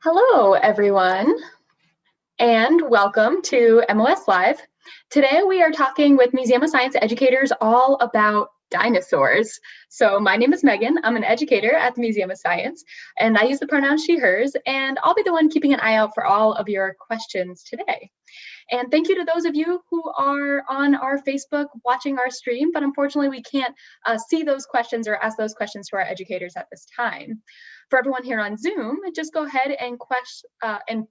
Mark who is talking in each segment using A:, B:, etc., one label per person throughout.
A: Hello, everyone, and welcome to MOS Live. Today we are talking with Museum of Science educators all about dinosaurs. So my name is Megan. I'm an educator at the Museum of Science, and I use the pronoun she, hers, and I'll be the one keeping an eye out for all of your questions today. And thank you to those of you who are on our Facebook watching our stream, but unfortunately we can't see those questions or ask those questions to our educators at this time. For everyone here on Zoom, just go ahead and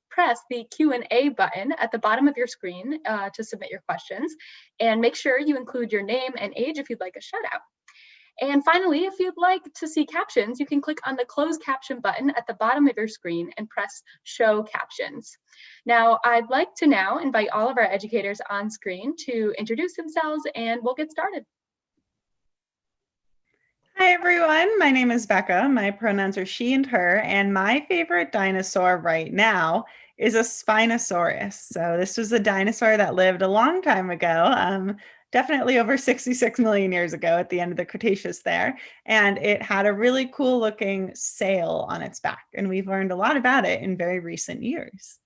A: press the Q&A button at the bottom of your screen to submit your questions. And make sure you include your name and age if you'd like a shout out. And finally, if you'd like to see captions, you can click on the closed caption button at the bottom of your screen and press show captions. Now, I'd like to now invite all of our educators on screen to introduce themselves, and we'll get started.
B: Hi everyone, my name is Becca. My pronouns are she and her, and my favorite dinosaur right now is a Spinosaurus. So this was a dinosaur that lived a long time ago, definitely over 66 million years ago at the end of the Cretaceous there. And it had a really cool looking sail on its back. And we've learned a lot about it in very recent years.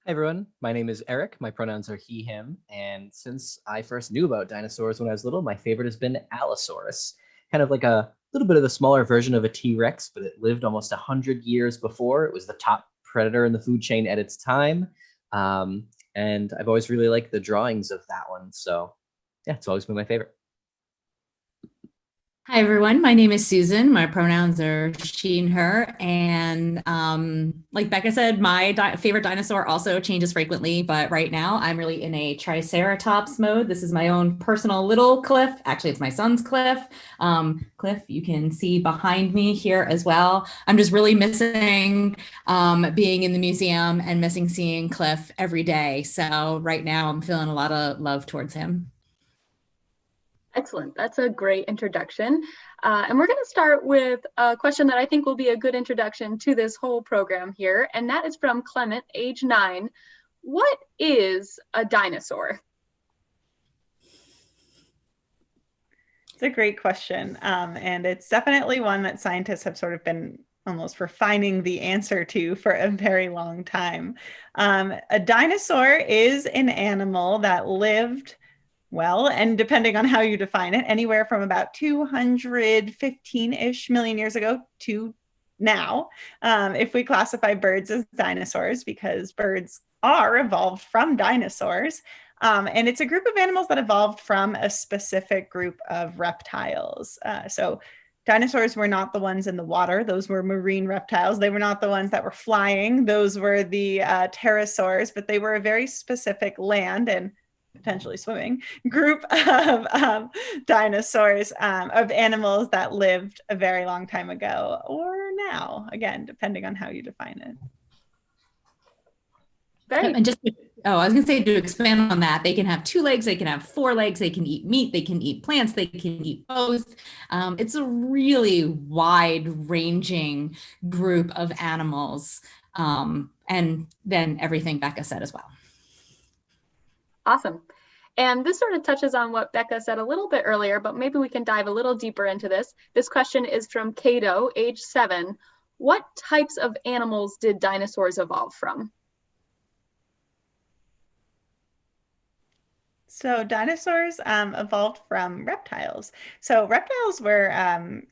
C: Hi everyone, my name is Eric. My pronouns are he, him. And since I first knew about dinosaurs when I was little, my favorite has been Allosaurus. Kind of like a little bit of the smaller version of a T-Rex, but it lived almost 100 years before. It was the top predator in the food chain at its time. And I've always really liked the drawings of that one. So yeah, it's always been my favorite.
D: Hi, everyone. My name is Susan. My pronouns are she and her. And like Becca said, my favorite dinosaur also changes frequently. But right now, I'm really in a Triceratops mode. This is my own personal little Cliff. Actually, it's my son's Cliff. Cliff, you can see behind me here as well. I'm just really missing being in the museum and missing seeing Cliff every day. So right now, I'm feeling a lot of love towards him.
A: Excellent. That's a great introduction. And we're going to start with a question that I think will be a good introduction to this whole program here. And that is from Clement, age 9. What is a dinosaur?
B: It's a great question. And it's definitely one that scientists have sort of been almost refining the answer to for a very long time. A dinosaur is an animal that lived well, and depending on how you define it, anywhere from about 215-ish million years ago to now, if we classify birds as dinosaurs, because birds are evolved from dinosaurs. And it's a group of animals that evolved from a specific group of reptiles. So dinosaurs were not the ones in the water. Those were marine reptiles. They were not the ones that were flying. Those were the pterosaurs, but they were a very specific land and potentially swimming group of dinosaurs, of animals that lived a very long time ago or now, again, depending on how you define it.
D: And just, I was going to say, to expand on that, they can have 2 legs, they can have 4 legs, they can eat meat, they can eat plants, they can eat both. It's a really wide-ranging group of animals, and then everything Becca said as well.
A: Awesome. And this sort of touches on what Becca said a little bit earlier, but maybe we can dive a little deeper into this. This question is from Cato, age 7. What types of animals did dinosaurs evolve from?
B: So dinosaurs evolved from reptiles. So reptiles were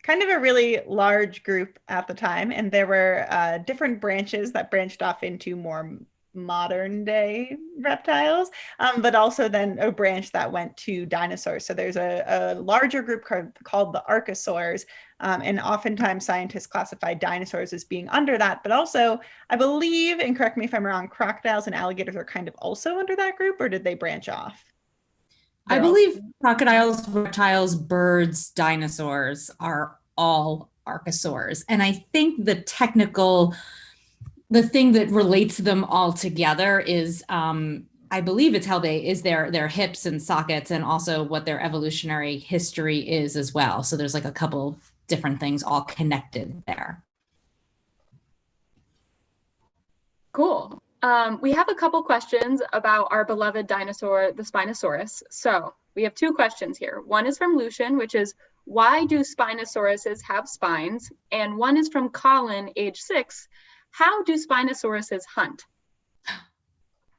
B: kind of a really large group at the time, and there were different branches that branched off into more modern day reptiles, but also then a branch that went to dinosaurs. So there's a larger group called the archosaurs, and oftentimes scientists classify dinosaurs as being under that, but also I believe, and correct me if I'm wrong, crocodiles and alligators are kind of also under that group, or did they branch off?
D: I believe crocodiles, reptiles, birds, dinosaurs are all archosaurs. And I think the thing that relates them all together is, I believe it's how their hips and sockets, and also what their evolutionary history is as well. So there's like a couple different things all connected there.
A: Cool. We have a couple questions about our beloved dinosaur, the Spinosaurus. So we have 2 questions here. One is from Lucian, which is, why do Spinosauruses have spines? And one is from Colin, age 6. how do Spinosauruses hunt?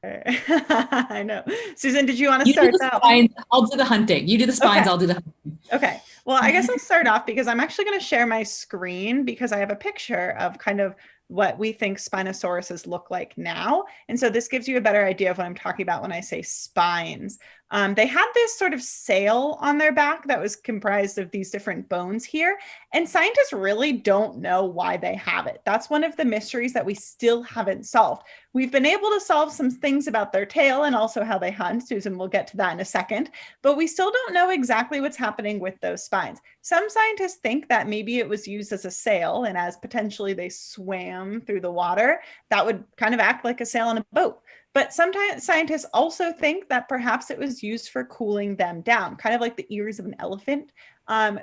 B: I know. Susan, did you want to
D: You do
B: start
D: the
B: that
D: spines, I'll do the hunting. You do the spines,
B: Okay.
D: I'll do the hunting.
B: Okay. Well, I guess I'll start off because I'm actually going to share my screen because I have a picture of kind of what we think Spinosauruses look like now. And so this gives you a better idea of what I'm talking about when I say spines. They had this sort of sail on their back that was comprised of these different bones here. And scientists really don't know why they have it. That's one of the mysteries that we still haven't solved. We've been able to solve some things about their tail and also how they hunt. Susan, we'll get to that in a second. But we still don't know exactly what's happening with those spines. Some scientists think that maybe it was used as a sail, and as potentially they swam through the water, that would kind of act like a sail on a boat. But sometimes scientists also think that perhaps it was used for cooling them down, kind of like the ears of an elephant.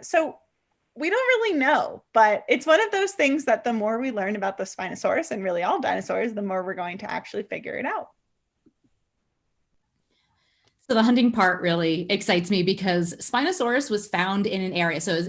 B: So we don't really know, but it's one of those things that the more we learn about the Spinosaurus and really all dinosaurs, the more we're going to actually figure it out.
D: So the hunting part really excites me because Spinosaurus was found in an area. So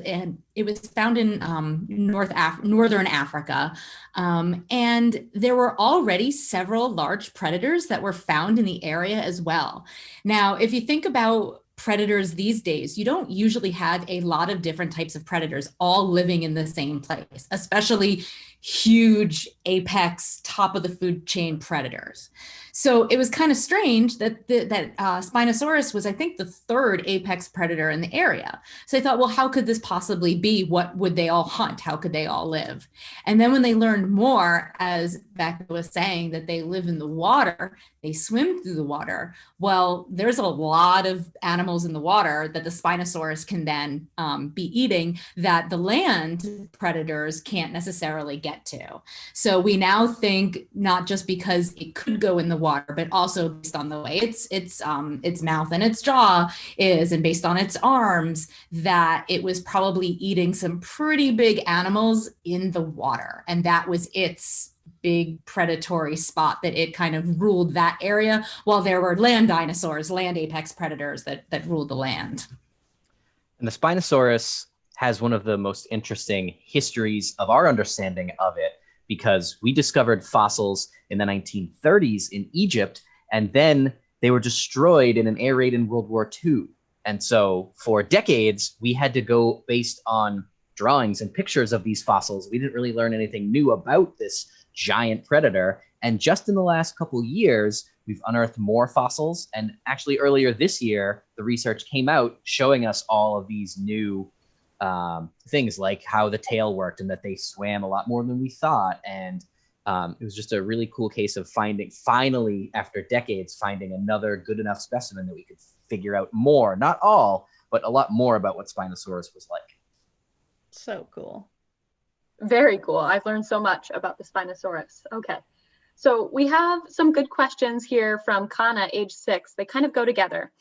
D: it was found in northern Africa. And there were already several large predators that were found in the area as well. Now, if you think about predators these days, you don't usually have a lot of different types of predators all living in the same place, especially huge apex top of the food chain predators. So it was kind of strange that Spinosaurus was, I think, the third apex predator in the area. So I thought, well, how could this possibly be? What would they all hunt? How could they all live? And then when they learned more, as Becca was saying, that they live in the water, they swim through the water. Well, there's a lot of animals in the water that the Spinosaurus can then be eating that the land predators can't necessarily get to. So we now think not just because it could go in the water, but also based on the way its mouth and its jaw is, and based on its arms, that it was probably eating some pretty big animals in the water, and that was its big predatory spot, that it kind of ruled that area while there were land dinosaurs, land apex predators that ruled the land.
C: And the Spinosaurus has one of the most interesting histories of our understanding of it, because we discovered fossils in the 1930s in Egypt, and then they were destroyed in an air raid in World War II. And so for decades, we had to go based on drawings and pictures of these fossils. We didn't really learn anything new about this giant predator. And just in the last couple years, we've unearthed more fossils. And actually earlier this year, the research came out showing us all of these new things, like how the tail worked and that they swam a lot more than we thought. And it was just a really cool case of finally, after decades, finding another good enough specimen that we could figure out more, not all, but a lot more about what Spinosaurus was like.
B: So cool.
A: Very cool. I've learned so much about the Spinosaurus. Okay. So we have some good questions here from Kana, age 6. They kind of go together.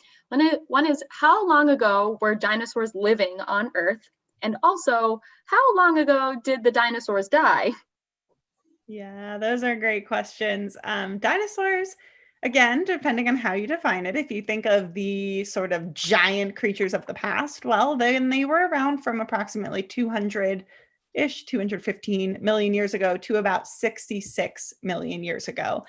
A: One is, how long ago were dinosaurs living on Earth? And also, how long ago did the dinosaurs die?
B: Yeah, those are great questions. Dinosaurs, again, depending on how you define it, if you think of the sort of giant creatures of the past, well, then they were around from approximately 215 million years ago to about 66 million years ago.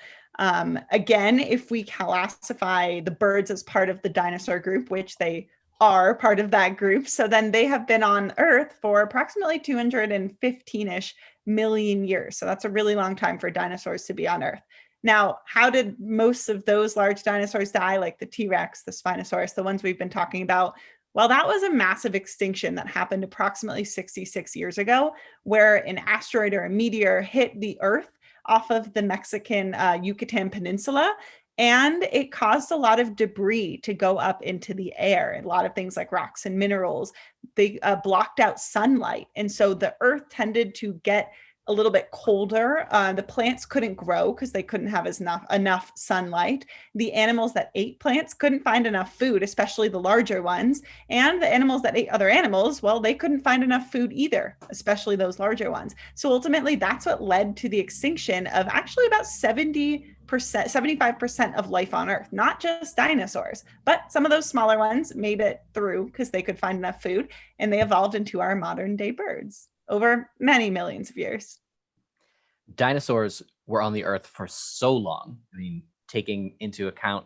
B: Again, if we classify the birds as part of the dinosaur group, which they are part of that group, so then they have been on Earth for approximately 215-ish million years. So that's a really long time for dinosaurs to be on Earth. Now, how did most of those large dinosaurs die, like the T-Rex, the Spinosaurus, the ones we've been talking about? Well, that was a massive extinction that happened approximately 66 years ago, where an asteroid or a meteor hit the Earth off of the Mexican Yucatan Peninsula, and it caused a lot of debris to go up into the air. A lot of things like rocks and minerals. They blocked out sunlight, and so the Earth tended to get a little bit colder. The plants couldn't grow because they couldn't have enough sunlight. The animals that ate plants couldn't find enough food, especially the larger ones. And the animals that ate other animals, well, they couldn't find enough food either, especially those larger ones. So ultimately, that's what led to the extinction of actually about 75% of life on Earth, not just dinosaurs, but some of those smaller ones made it through because they could find enough food, and they evolved into our modern day birds over many millions of years.
C: dinosaurs were on the earth for so long. I mean, taking into account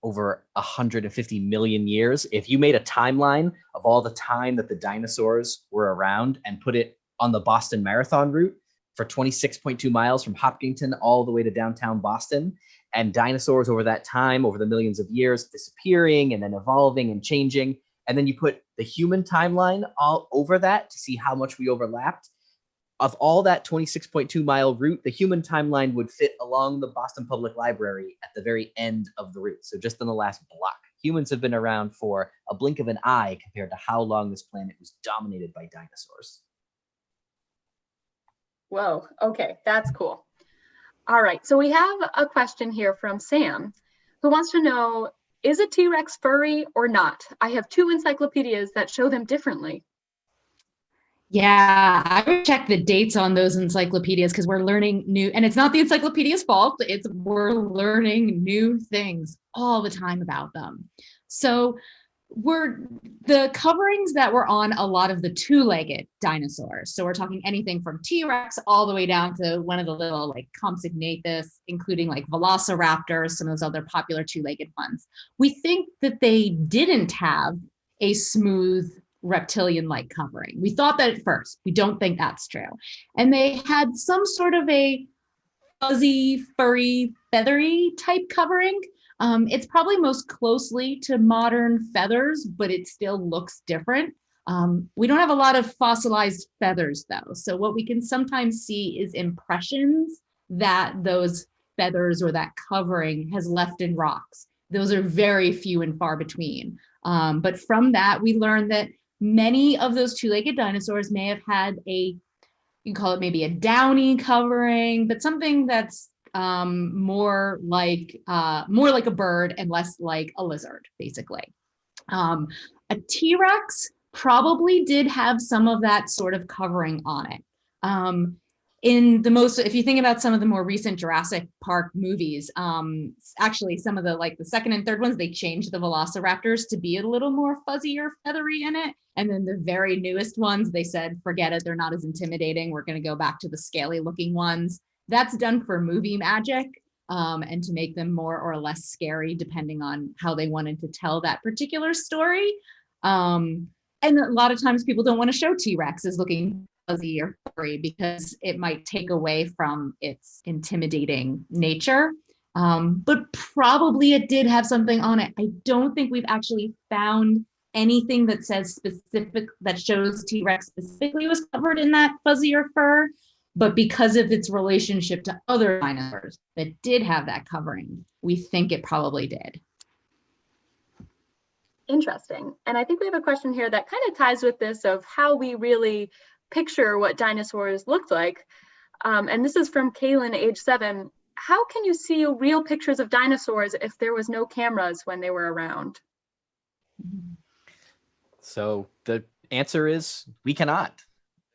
C: over 150 million years. If you made a timeline of all the time that the dinosaurs were around and put it on the Boston Marathon route for 26.2 miles from Hopkinton all the way to downtown Boston, and dinosaurs over that time, over the millions of years, disappearing and then evolving and changing, and then you put the human timeline all over that to see how much we overlapped, of all that 26.2 mile route, the human timeline would fit along the Boston Public Library at the very end of the route. So just in the last block. Humans have been around for a blink of an eye compared to how long this planet was dominated by dinosaurs.
A: Whoa, okay, that's cool. All right, so we have a question here from Sam, who wants to know, is a T-Rex furry or not? I have 2 encyclopedias that show them differently.
D: Yeah, I would check the dates on those encyclopedias because we're learning new, and it's not the encyclopedia's fault. We're learning new things all the time about them. So the coverings that were on a lot of the 2-legged dinosaurs. So we're talking anything from T-Rex all the way down to one of the little like Compsognathus, including like Velociraptors, some of those other popular 2-legged ones. We think that they didn't have a smooth reptilian-like covering. We thought that at first. We don't think that's true. And they had some sort of a fuzzy, furry, feathery type covering. It's probably most closely to modern feathers, but it still looks different. We don't have a lot of fossilized feathers though. So what we can sometimes see is impressions that those feathers or that covering has left in rocks. Those are very few and far between. But from that, we learned that many of those 2-legged dinosaurs may have had you can call it maybe a downy covering, but something that's more like a bird and less like a lizard, basically. A T-Rex probably did have some of that sort of covering on it. If you think about some of the more recent Jurassic Park movies, actually some of the second and third ones, they changed the velociraptors to be a little more fuzzy or feathery in it. And then the very newest ones, they said, forget it, they're not as intimidating. We're going to go back to the scaly looking ones. That's done for movie magic and to make them more or less scary, depending on how they wanted to tell that particular story. And a lot of times people don't want to show T-Rex as looking fuzzy or furry because it might take away from its intimidating nature. But probably it did have something on it. I don't think we've actually found anything that says that shows T-Rex specifically was covered in that fuzzy or fur, but because of its relationship to other dinosaurs that did have that covering, we think it probably did.
A: Interesting. And I think we have a question here that kind of ties with this of how we really picture what dinosaurs looked like. And this is from Kaylin, age 7. How can you see real pictures of dinosaurs if there was no cameras when they were around?
C: So the answer is we cannot.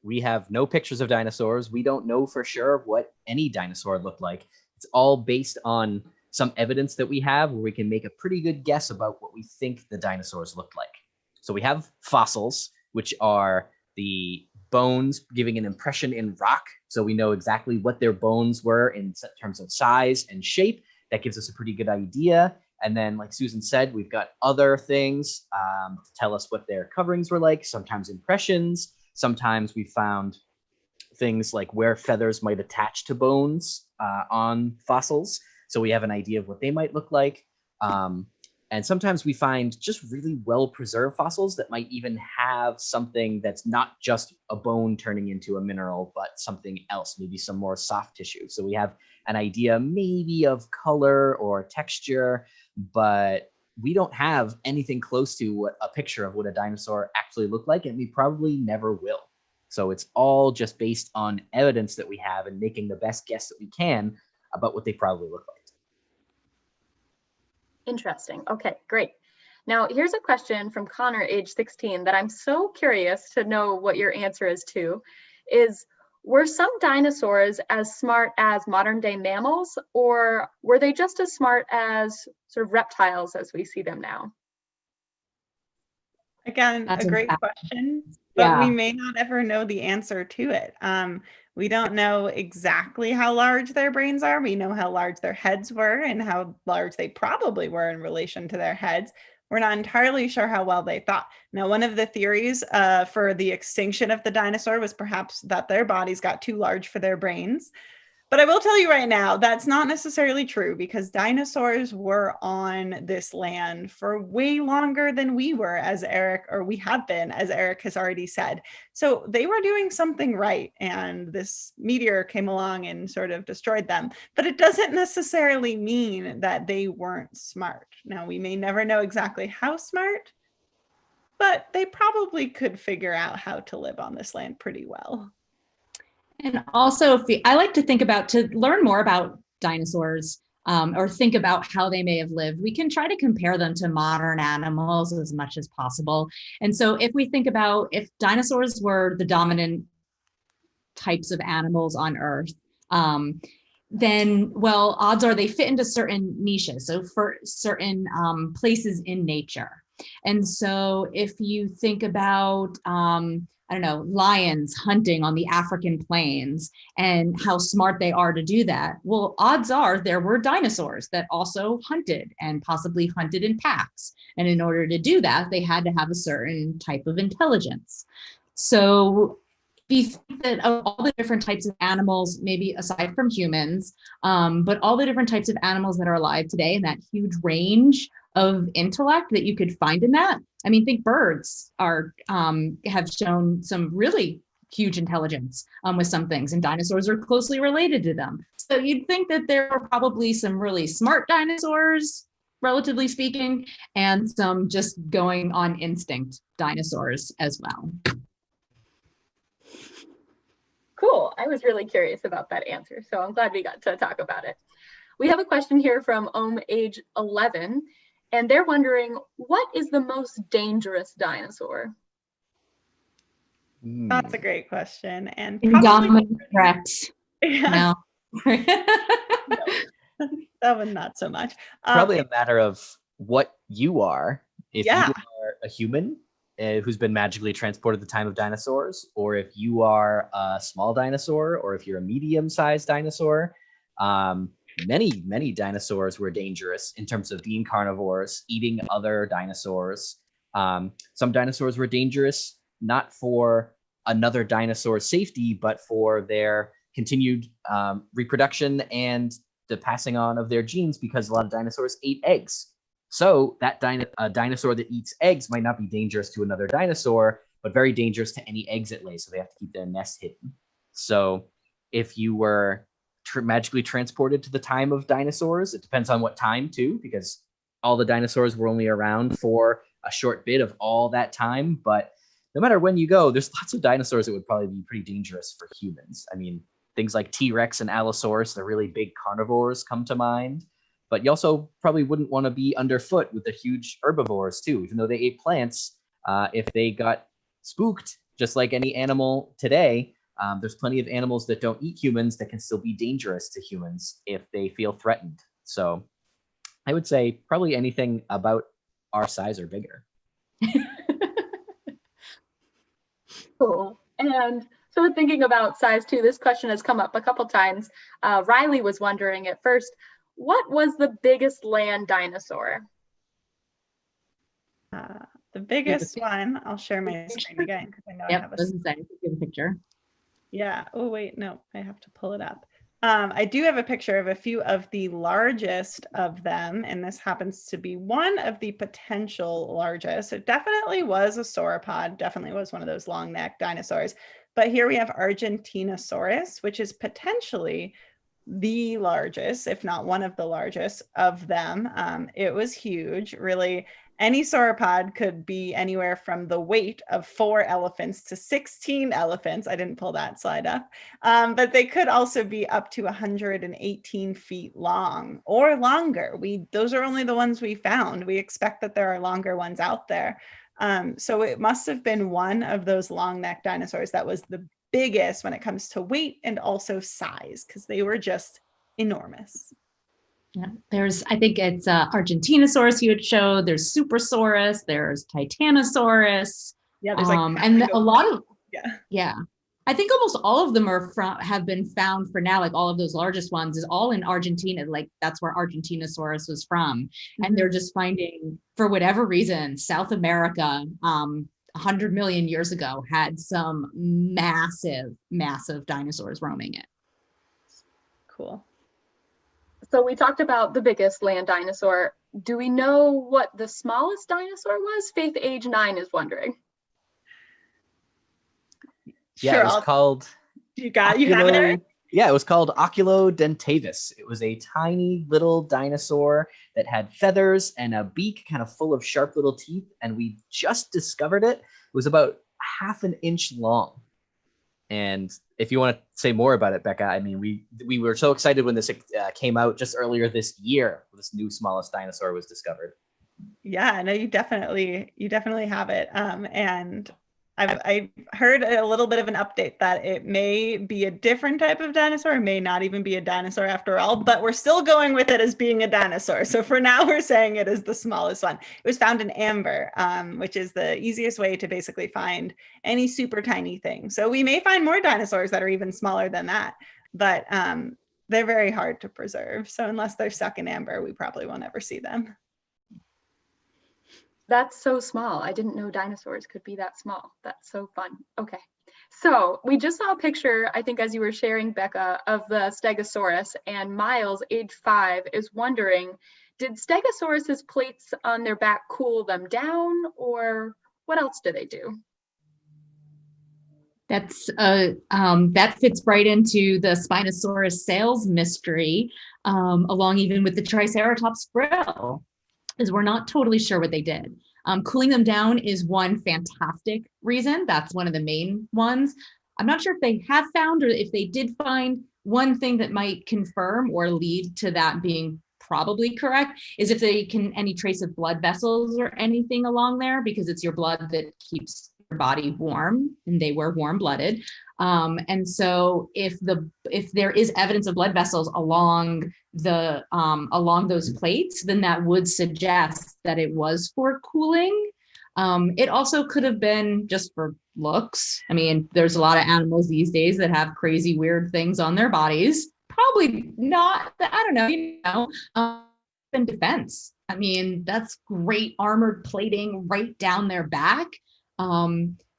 C: We have no pictures of dinosaurs. We don't know for sure what any dinosaur looked like. It's all based on some evidence that we have where we can make a pretty good guess about what we think the dinosaurs looked like. So we have fossils, which are the bones giving an impression in rock. So we know exactly what their bones were in terms of size and shape. That gives us a pretty good idea. And then, like Susan said, we've got other things to tell us what their coverings were like, sometimes impressions. Sometimes we found things like where feathers might attach to bones on fossils. So we have an idea of what they might look like. And sometimes we find just really well-preserved fossils that might even have something that's not just a bone turning into a mineral, but something else, maybe some more soft tissue. So we have an idea maybe of color or texture, but we don't have anything close to a picture of what a dinosaur actually looked like, and we probably never will. So it's all just based on evidence that we have and making the best guess that we can about what they probably look like.
A: Interesting. Okay, great. Now, here's a question from Connor, age 16, that I'm so curious to know what your answer is to, is were some dinosaurs as smart as modern day mammals, or were they just as smart as sort of reptiles as we see them now?
B: Again, a great question. but we
D: Yeah.
B: may not ever know the answer to it. We don't know exactly how large their brains are. We know how large their heads were and how large they probably were in relation to their heads. We're not entirely sure how well they thought. Now, one of the theories for the extinction of the dinosaur was perhaps that their bodies got too large for their brains. But I will tell you right now, that's not necessarily true, because dinosaurs were on this land for way longer than we were, we have been, as Eric has already said. So they were doing something right, and this meteor came along and sort of destroyed them. But it doesn't necessarily mean that they weren't smart. Now, we may never know exactly how smart, but they probably could figure out how to live on this land pretty well.
D: And also, I like to think about, to learn more about dinosaurs, or think about how they may have lived, we can try to compare them to modern animals as much as possible. And so if we think about if dinosaurs were the dominant types of animals on Earth, then, well, odds are they fit into certain niches, so for certain places in nature. And so if you think about, I don't know, lions hunting on the African plains and how smart they are to do that, well, odds are there were dinosaurs that also hunted and possibly hunted in packs. And in order to do that, they had to have a certain type of intelligence. So if you think that of all the different types of animals, maybe aside from humans, but all the different types of animals that are alive today and that huge range of intellect that you could find in that. I mean, think birds have shown some really huge intelligence with some things, and dinosaurs are closely related to them. So you'd think that there are probably some really smart dinosaurs, relatively speaking, and some just going on instinct dinosaurs as well.
A: Cool. I was really curious about that answer, so I'm glad we got to talk about it. We have a question here from age 11, and they're wondering, what is the most dangerous dinosaur?
B: That's a great question. And
D: Indominate Rex.
B: Yeah.
D: No.
B: That one, not so much.
C: Probably a matter of what you are. If
B: Yeah.
C: you are a human who's been magically transported at the time of dinosaurs, or if you are a small dinosaur, or if you're a medium-sized dinosaur. Many dinosaurs were dangerous in terms of being carnivores, eating other dinosaurs. Some dinosaurs were dangerous not for another dinosaur's safety, but for their continued reproduction and the passing on of their genes, because a lot of dinosaurs ate eggs. So that a dinosaur that eats eggs might not be dangerous to another dinosaur, but very dangerous to any eggs it lays. So they have to keep their nest hidden. So if you were magically transported to the time of dinosaurs, it depends on what time too, because all the dinosaurs were only around for a short bit of all that time. But no matter when you go, there's lots of dinosaurs that would probably be pretty dangerous for humans. I mean, things like T-Rex and Allosaurus, the really big carnivores, come to mind. But you also probably wouldn't want to be underfoot with the huge herbivores too, even though they ate plants. If they got spooked, just like any animal today, there's plenty of animals that don't eat humans that can still be dangerous to humans if they feel threatened. So I would say probably anything about our size or bigger.
A: Cool. And so thinking about size too, this question has come up a couple times. Riley was wondering at first, what was the biggest land dinosaur?
B: The biggest one, I'll share my screen again because I know I have
D: a picture.
B: Yeah. Oh, wait, no, I have to pull it up. I do have a picture of a few of the largest of them, and this happens to be one of the potential largest. It definitely was a sauropod, definitely was one of those long-necked dinosaurs. But here we have Argentinosaurus, which is potentially the largest, if not one of the largest of them. It was huge, really. Any sauropod could be anywhere from the weight of 4 elephants to 16 elephants. I didn't pull that slide up, but they could also be up to 118 feet long or longer. Those are only the ones we found. We expect that there are longer ones out there. So it must have been one of those long-necked dinosaurs that was the biggest when it comes to weight and also size, because they were just enormous.
D: Yeah, I think it's Argentinosaurus you had showed, there's Supersaurus, there's Titanosaurus,
B: Yeah, there's like
D: And a lot of,
B: yeah.
D: yeah. I think almost all of them have been found for now, like all of those largest ones is all in Argentina. Like that's where Argentinosaurus was from. And they're just finding, for whatever reason, South America, 100 million years ago had some massive dinosaurs roaming it.
B: Cool.
A: So we talked about the biggest land dinosaur. Do we know what the smallest dinosaur was? Faith Age 9 is wondering.
C: Yeah,
B: sure,
C: it was called.
B: You have it, Eric?
C: Yeah, it was called Oculodentavis. It was a tiny little dinosaur that had feathers and a beak kind of full of sharp little teeth, and we just discovered it. It was about half an inch long. And if you want to say more about it, Becca, I mean, we were so excited when this came out just earlier this year. This new smallest dinosaur was discovered.
B: Yeah, no, you definitely have it. And I heard a little bit of an update that it may be a different type of dinosaur, may not even be a dinosaur after all, but we're still going with it as being a dinosaur. So for now, we're saying it is the smallest one. It was found in amber, which is the easiest way to basically find any super tiny thing. So we may find more dinosaurs that are even smaller than that, but they're very hard to preserve. So unless they're stuck in amber, we probably won't ever see them.
A: That's so small. I didn't know dinosaurs could be that small. That's so fun. Okay. So we just saw a picture, I think, as you were sharing, Becca, of the Stegosaurus, and Miles, age 5, is wondering, did Stegosaurus's plates on their back cool them down, or what else do they do?
D: That's that fits right into the Spinosaurus sales mystery, along even with the Triceratops frill, is we're not totally sure what they did. Cooling them down is one fantastic reason. That's one of the main ones. I'm not sure if they have found, or if they did find, one thing that might confirm or lead to that being probably correct is if they can any trace of blood vessels or anything along there, because it's your blood that keeps your body warm, and they were warm-blooded. And so if there is evidence of blood vessels along those plates, then that would suggest that it was for cooling. It also could have been just for looks. I mean, there's a lot of animals these days that have crazy, weird things on their bodies. Probably not, I don't know, in defense. I mean, that's great armored plating right down their back.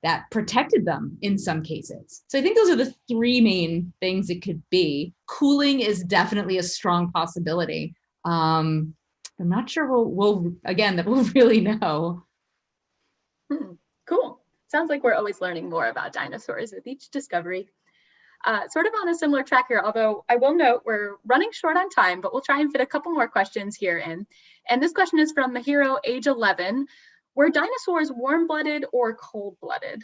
D: That protected them in some cases. So I think those are the three main things it could be. Cooling is definitely a strong possibility. I'm not sure we'll really know.
A: Cool. Sounds like we're always learning more about dinosaurs with each discovery. Sort of on a similar track here, although I will note we're running short on time, but we'll try and fit a couple more questions here in. And this question is from Mahiro, age 11. Were dinosaurs warm-blooded or cold-blooded?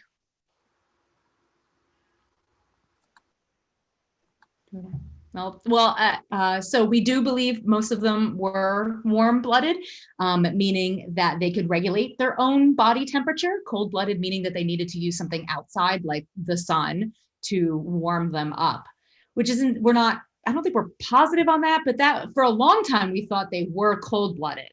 D: So we do believe most of them were warm-blooded, meaning that they could regulate their own body temperature. Cold-blooded meaning that they needed to use something outside, like the sun, to warm them up, which isn't, I don't think we're positive on that, but that for a long time, we thought they were cold-blooded.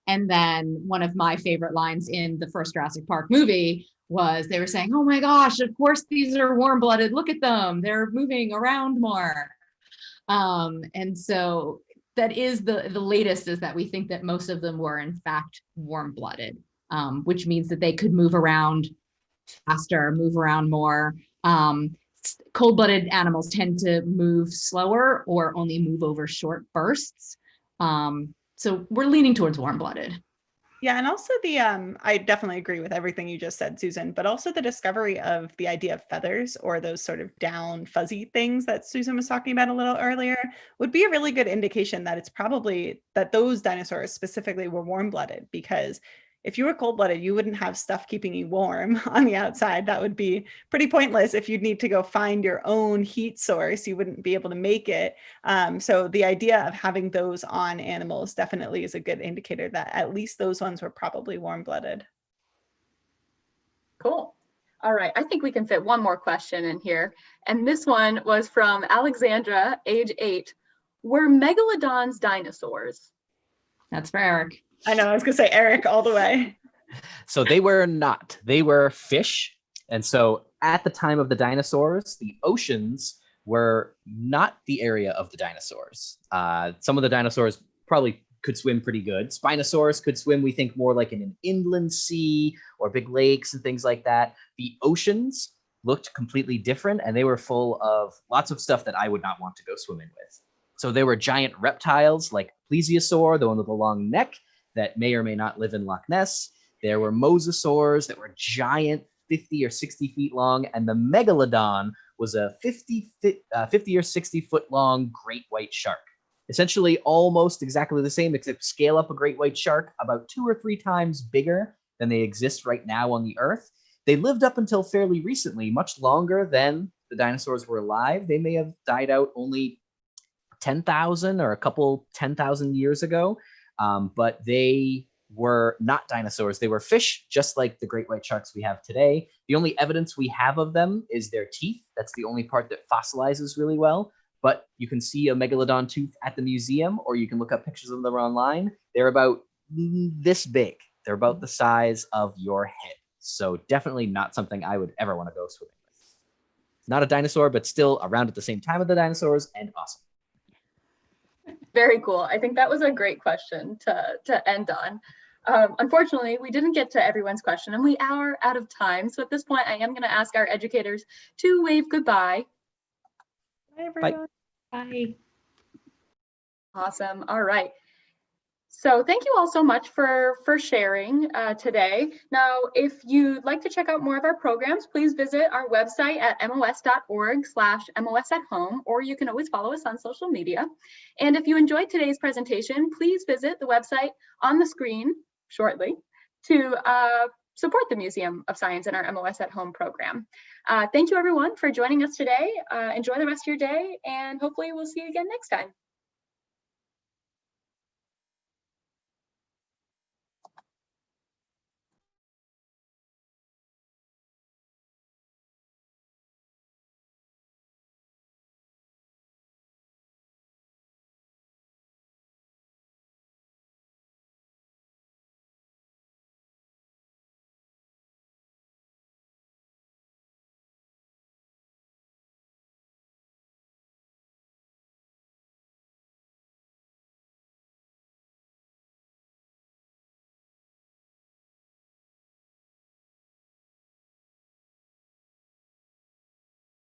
D: And then one of my favorite lines in the first Jurassic Park movie was they were saying, oh my gosh, of course these are warm-blooded. Look at them. They're moving around more. And so that is the latest, is that we think that most of them were in fact warm-blooded, which means that they could move around faster, move around more. Cold-blooded animals tend to move slower or only move over short bursts. So we're leaning towards warm-blooded.
B: Yeah, and also I definitely agree with everything you just said, Susan, but also the discovery of the idea of feathers, or those sort of down fuzzy things that Susan was talking about a little earlier, would be a really good indication that it's probably that those dinosaurs specifically were warm-blooded, because if you were cold-blooded, you wouldn't have stuff keeping you warm on the outside. That would be pretty pointless if you'd need to go find your own heat source. You wouldn't be able to make it. So the idea of having those on animals definitely is a good indicator that at least those ones were probably warm-blooded.
A: Cool. All right, I think we can fit one more question in here. And this one was from Alexandra, age 8. Were megalodons dinosaurs?
D: That's for Eric.
B: I know, I was gonna say Eric all the way.
C: So they were not. They were fish. And so at the time of the dinosaurs, the oceans were not the area of the dinosaurs. Some of the dinosaurs probably could swim pretty good. Spinosaurus could swim, we think, more like in an inland sea or big lakes and things like that. The oceans looked completely different, and they were full of lots of stuff that I would not want to go swimming with. So there were giant reptiles like plesiosaur, the one with the long neck that may or may not live in Loch Ness. There were mosasaurs that were giant, 50 or 60 feet long, and the megalodon was a 50 or 60 foot long great white shark. Essentially almost exactly the same, except scale up a great white shark about 2 or 3 times bigger than they exist right now on the Earth. They lived up until fairly recently, much longer than the dinosaurs were alive. They may have died out only 10,000 or a couple 10,000 years ago, but they were not dinosaurs. They were fish, just like the great white sharks we have today. The only evidence we have of them is their teeth. That's the only part that fossilizes really well. But you can see a megalodon tooth at the museum, or you can look up pictures of them online. They're about this big. They're about the size of your head. So definitely not something I would ever want to go swimming with. Not a dinosaur, but still around at the same time of the dinosaurs, and awesome.
A: Very cool. I think that was a great question to end on. Unfortunately, we didn't get to everyone's question, and we are out of time. So at this point, I am going to ask our educators to wave goodbye.
B: Bye, everyone. Bye.
A: Awesome. All right. So thank you all so much for sharing today. Now, if you'd like to check out more of our programs, please visit our website at mos.org/mosathome, or you can always follow us on social media. And if you enjoyed today's presentation, please visit the website on the screen shortly to support the Museum of Science in our MOS at Home program. Thank you everyone for joining us today. Enjoy the rest of your day, and hopefully we'll see you again next time.